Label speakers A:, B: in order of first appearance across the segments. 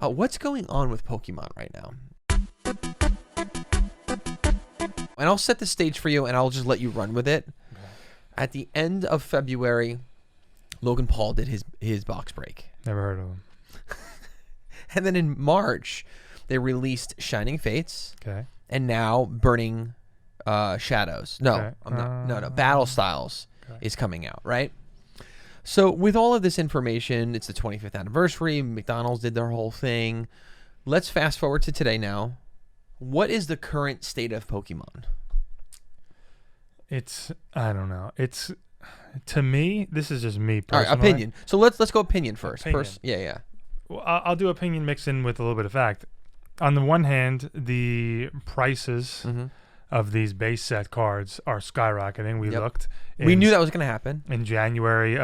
A: What's going on with Pokemon right now? And I'll set the stage for you, and I'll just let you run with it. Okay. At the end of February, Logan Paul did his box break.
B: Never heard of him.
A: And then in March, they released Shining Fates.
B: Okay.
A: And now Burning Shadows. No,
B: okay.
A: No. Battle Styles is coming out, right? So with all of this information, it's the 25th anniversary. McDonald's did their whole thing. Let's fast forward to today now. What is the current state of Pokemon?
B: I don't know. To me, this is just me personally.
A: All right, opinion. So let's go opinion first.
B: Opinion.
A: Yeah.
B: Well, I'll do opinion mixed in with a little bit of fact. On the one hand, the prices of these base set cards are skyrocketing. We looked.
A: We knew that was going to happen.
B: In January,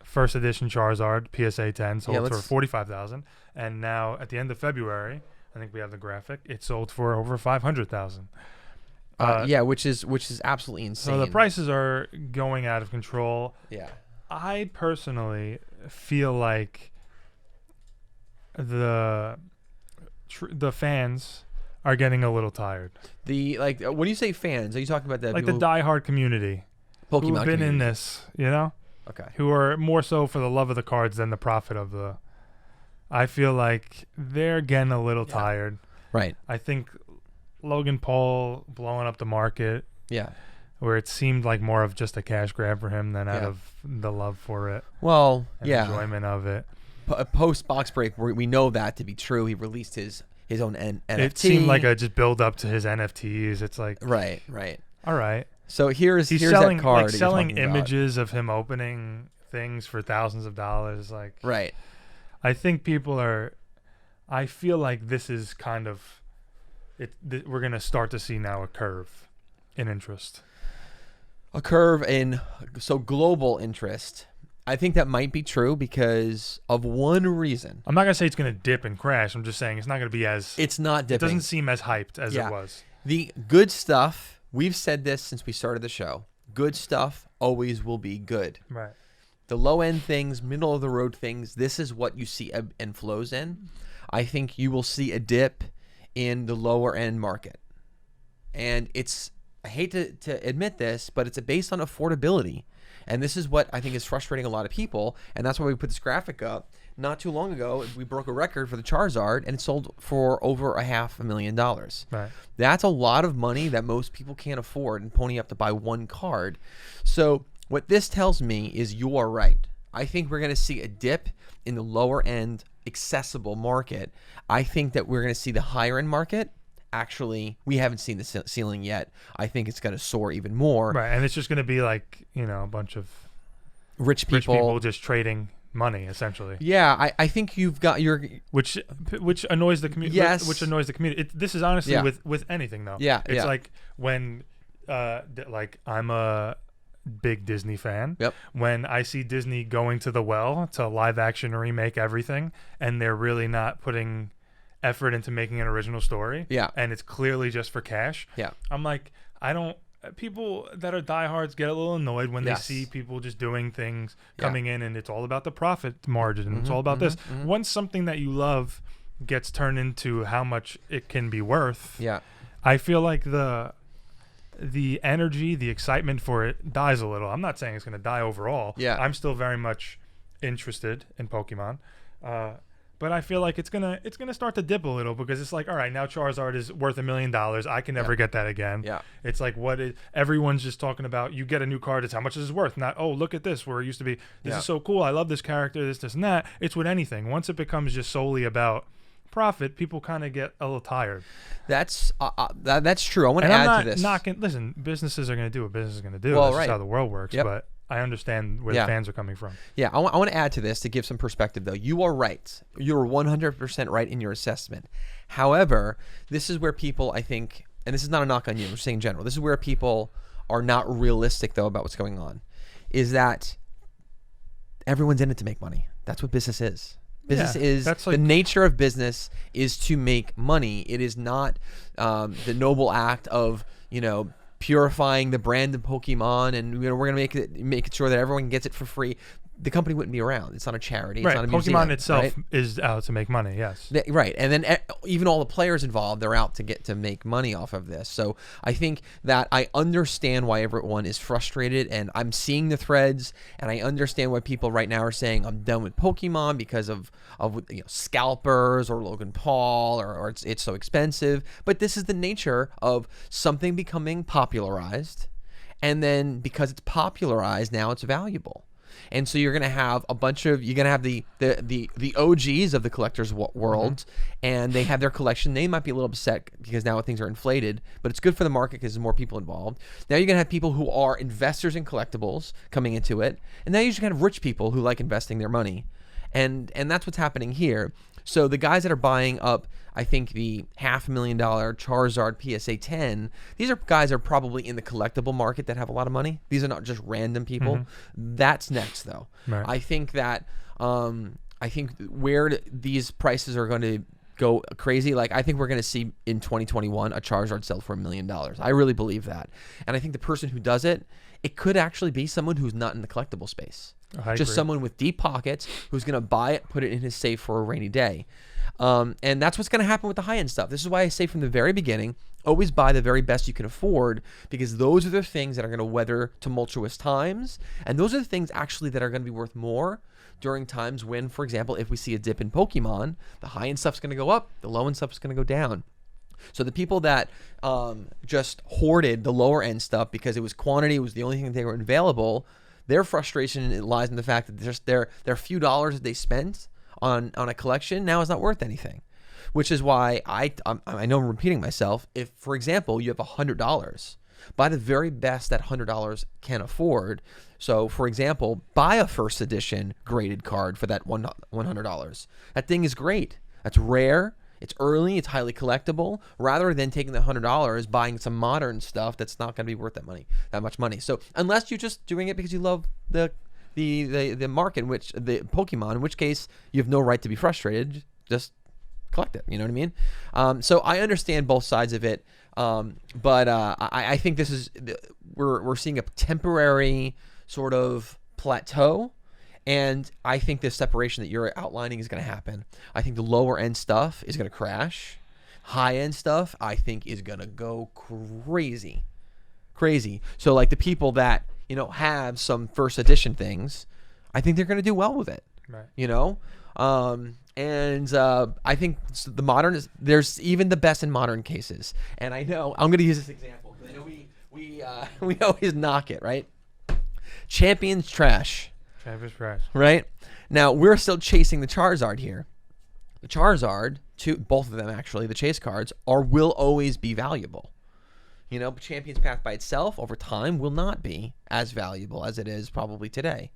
B: first edition Charizard PSA 10 sold for $45,000, and now at the end of February, I think we have the graphic. It sold for over $500,000.
A: Which is absolutely insane.
B: So the prices are going out of control.
A: Yeah.
B: I personally feel like the fans are getting a little tired.
A: When you say fans, are you talking about the
B: diehard community,
A: Pokemon
B: who've been
A: community?
B: in this,
A: Okay.
B: Who are more so for the love of the cards than the profit of the. I feel like they're getting a little tired.
A: Right.
B: I think Logan Paul blowing up the market.
A: Yeah.
B: Where it seemed like more of just a cash grab for him than out of the love for it.
A: Well,
B: and enjoyment of it.
A: Post box break, we know that to be true. He released his own NFT.
B: It seemed like a just build up to his NFTs. It's like
A: right.
B: All right.
A: So here's
B: selling,
A: that card.
B: Like selling images of him opening things for thousands of dollars. Like
A: right.
B: I think people are. I feel like this is kind of it. We're gonna start to see now a curve in interest.
A: A curve in global interest. I think that might be true because of one reason.
B: I'm not gonna say it's gonna dip and crash. I'm just saying it's not gonna be as.
A: It's not dipping.
B: It doesn't seem as hyped as it was.
A: The good stuff. We've said this since we started the show. Good stuff always will be good.
B: Right.
A: The low end things, middle of the road things. This is what you see ebb and flows in. I think you will see a dip in the lower end market, and it's. I hate to admit this, but it's based on affordability. And this is what I think is frustrating a lot of people. And that's why we put this graphic up. Not too long ago, we broke a record for the Charizard, and it sold for over $500,000.
B: Right.
A: That's a lot of money that most people can't afford and pony up to buy one card. So what this tells me is you are right. I think we're going to see a dip in the lower end accessible market. I think that we're going to see the higher end market. Actually, we haven't seen the ceiling yet. I think it's going to soar even more.
B: Right, and it's just going to be like, a bunch of
A: rich people
B: just trading money, essentially.
A: Yeah, I think you've got your...
B: Which annoys the community.
A: Yes.
B: Which annoys the community. This is honestly with anything, though.
A: Yeah,
B: It's like when, I'm a big Disney fan.
A: Yep.
B: When I see Disney going to the well to live action remake everything, and they're really not putting effort into making an original story, and it's clearly just for cash, I'm like, people that are diehards get a little annoyed when they see people just doing things coming in, and it's all about the profit margin, and it's all about this. Once something that you love gets turned into how much it can be worth, I feel like the energy, the excitement for it dies a little. I'm not saying it's going to die overall. I'm still very much interested in Pokemon. But I feel like it's gonna start to dip a little because it's like, all right, now Charizard is worth $1 million. I can never get that again. It's like everyone's just talking about. You get a new card, it's how much is it worth. Not, oh, look at this, where it used to be, this is so cool. I love this character, this and that. It's with anything. Once it becomes just solely about profit, people kind of get a little tired.
A: That's true. I want to add to this.
B: Listen, businesses are going to do what business is going to do.
A: Well,
B: That's just how the world works.
A: Yep.
B: But I understand where the fans are coming from.
A: Yeah, I want to add to this to give some perspective, though. You are right. You're 100% right in your assessment. However, this is where people, I think, and this is not a knock on you, I'm just saying in general, this is where people are not realistic, though, about what's going on, is that everyone's in it to make money. That's what business is. Business is the nature of business is to make money. It is not the noble act of, purifying the brand of Pokemon, and we're gonna make it sure that everyone gets it for free. the company wouldn't be around. It's not a charity. It's
B: right.
A: not a
B: Pokemon
A: museum,
B: itself
A: right?
B: is out to make money. Yes.
A: Right. And then even all the players involved, they're out to make money off of this. So I think that I understand why everyone is frustrated, and I'm seeing the threads, and I understand why people right now are saying I'm done with Pokemon because of scalpers or Logan Paul or it's so expensive. But this is the nature of something becoming popularized, and then because it's popularized, now it's valuable. And so you're going to have you're going to have the OGs of the collector's world, and they have their collection. They might be a little upset because now things are inflated, but it's good for the market because there's more people involved. Now you're going to have people who are investors in collectibles coming into it, and now you're just going to have rich people who like investing their money. And that's what's happening here. So the guys that are buying up, I think, the $500,000 Charizard PSA 10, these are guys that are probably in the collectible market that have a lot of money. These are not just random people. That's next, though. Right. I think that where these prices are going to go crazy, like I think we're going to see in 2021 a Charizard sell for $1 million. I really believe that. And I think the person who does it could actually be someone who's not in the collectible space. Just someone with deep pockets who's going to buy it, put it in his safe for a rainy day. And that's what's going to happen with the high-end stuff. This is why I say from the very beginning, always buy the very best you can afford, because those are the things that are going to weather tumultuous times. And those are the things actually that are going to be worth more during times when, for example, if we see a dip in Pokemon, the high-end stuff's going to go up, the low-end stuff is going to go down. So the people that just hoarded the lower-end stuff because it was quantity, it was the only thing that they were available, their frustration lies in the fact that just their few dollars that they spent on a collection now is not worth anything, which is why I know I'm repeating myself. If, for example, you have $100, buy the very best that $100 can afford. So, for example, buy a first edition graded card for that $100. That thing is great. That's rare. It's early, it's highly collectible, rather than taking the $100, buying some modern stuff that's not going to be worth that much money. So unless you're just doing it because you love the market, the Pokemon, in which case you have no right to be frustrated, just collect it. You know what I mean? So I understand both sides of it, but I think this is we're seeing a temporary sort of plateau. And I think this separation that you're outlining is going to happen. I think the lower end stuff is going to crash. High end stuff, I think, is going to go crazy. So like the people that, have some first edition things, I think they're going to do well with it. Right. I think the modern there's even the best in modern cases. And I know I'm going to use this example because I know we always knock it, right? Champions trash. Right? Now, we're still chasing the Charizard here. The Charizard, both of them actually, the chase cards, will always be valuable. Champion's Path by itself over time will not be as valuable as it is probably today.